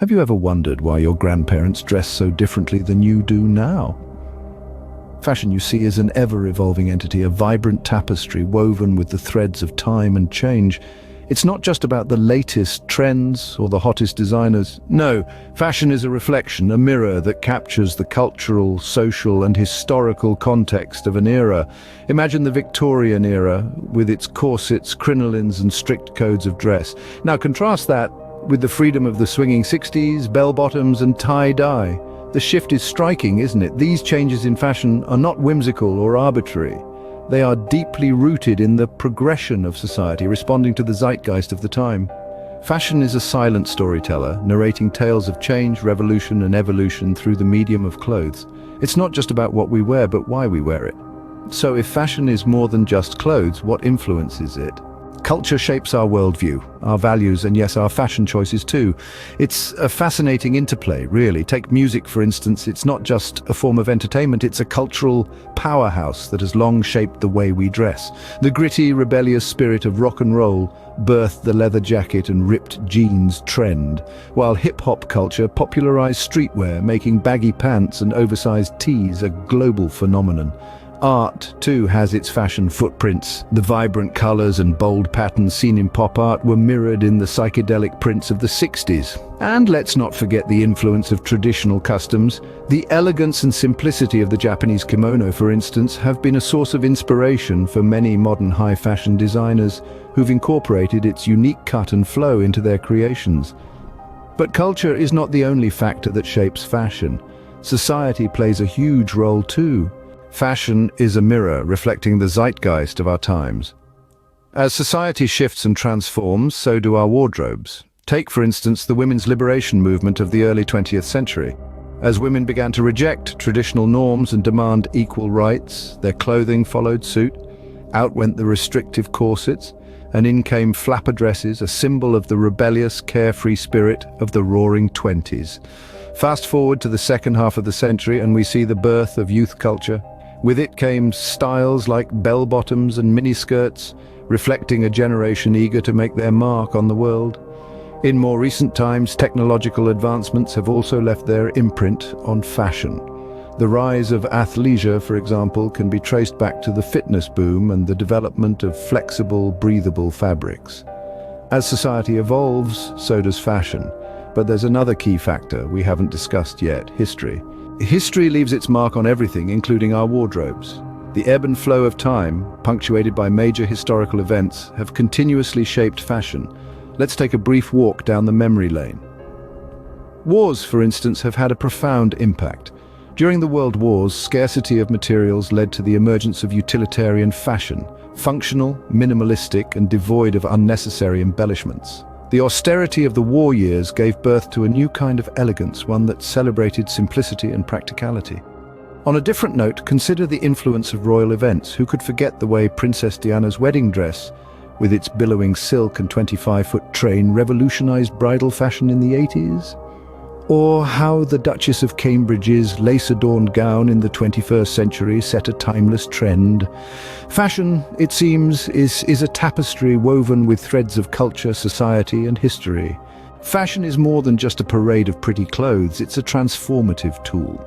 Have you ever wondered why your grandparents dress so differently than you do now? Fashion, you see, is an ever-evolving entity, a vibrant tapestry woven with the threads of time and change. It's not just about the latest trends or the hottest designers. No, fashion is a reflection, a mirror that captures the cultural, social, and historical context of an era. Imagine the Victorian era with its corsets, crinolines, and strict codes of dress. Now contrast that with the freedom of the swinging 60s, bell-bottoms, and tie-dye. The shift is striking, isn't it? These changes in fashion are not whimsical or arbitrary. They are deeply rooted in the progression of society, responding to the zeitgeist of the time. Fashion is a silent storyteller, narrating tales of change, revolution, and evolution through the medium of clothes. It's not just about what we wear, but why we wear it. So if fashion is more than just clothes, what influences it? Culture shapes our worldview, our values, and yes, our fashion choices too. It's a fascinating interplay, really. Take music, for instance. It's not just a form of entertainment, it's a cultural powerhouse that has long shaped the way we dress. The gritty, rebellious spirit of rock and roll birthed the leather jacket and ripped jeans trend, while hip-hop culture popularized streetwear, making baggy pants and oversized tees a global phenomenon. Art, too, has its fashion footprints. The vibrant colors and bold patterns seen in pop art were mirrored in the psychedelic prints of the 60s. And let's not forget the influence of traditional customs. The elegance and simplicity of the Japanese kimono, for instance, have been a source of inspiration for many modern high-fashion designers who've incorporated its unique cut and flow into their creations. But culture is not the only factor that shapes fashion. Society plays a huge role too. Fashion is a mirror reflecting the zeitgeist of our times. As society shifts and transforms, so do our wardrobes. Take, for instance, the women's liberation movement of the early 20th century. As women began to reject traditional norms and demand equal rights, their clothing followed suit. Out went the restrictive corsets, and in came flapper dresses, a symbol of the rebellious, carefree spirit of the Roaring Twenties. Fast forward to the second half of the century, and we see the birth of youth culture. With it came styles like bell-bottoms and miniskirts, reflecting a generation eager to make their mark on the world. In more recent times, technological advancements have also left their imprint on fashion. The rise of athleisure, for example, can be traced back to the fitness boom and the development of flexible, breathable fabrics. As society evolves, so does fashion. But there's another key factor we haven't discussed yet: history. History leaves its mark on everything, including our wardrobes. The ebb and flow of time, punctuated by major historical events, have continuously shaped fashion. Let's take a brief walk down the memory lane. Wars, for instance, have had a profound impact. During the World Wars, scarcity of materials led to the emergence of utilitarian fashion, functional, minimalistic, and devoid of unnecessary embellishments. The austerity of the war years gave birth to a new kind of elegance, one that celebrated simplicity and practicality. On a different note, consider the influence of royal events. Who could forget the way Princess Diana's wedding dress, with its billowing silk and 25-foot train, revolutionized bridal fashion in the 80s? Or how the Duchess of Cambridge's lace-adorned gown in the 21st century set a timeless trend. Fashion, it seems, is a tapestry woven with threads of culture, society, and history. Fashion is more than just a parade of pretty clothes, it's a transformative tool.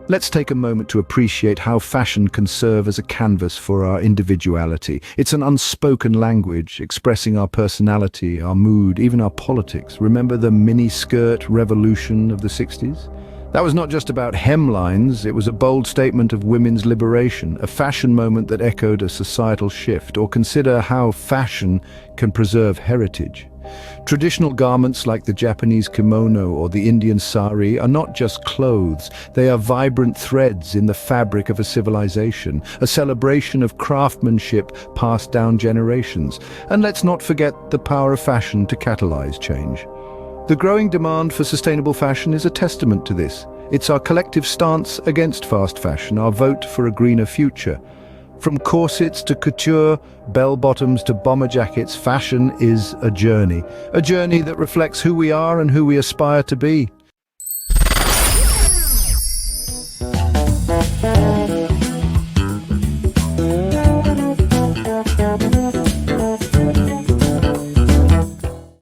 Let's take a moment to appreciate how fashion can serve as a canvas for our individuality. It's an unspoken language expressing our personality, our mood, even our politics. Remember the Miniskirt Revolution of the 60s? That was not just about hemlines, it was a bold statement of women's liberation, a fashion moment that echoed a societal shift. Or consider how fashion can preserve heritage. Traditional garments like the Japanese kimono or the Indian sari are not just clothes, they are vibrant threads in the fabric of a civilization, a celebration of craftsmanship passed down generations. And let's not forget the power of fashion to catalyze change. The growing demand for sustainable fashion is a testament to this. It's our collective stance against fast fashion, our vote for a greener future. From corsets to couture, bell-bottoms to bomber jackets, fashion is a journey that reflects who we are and who we aspire to be.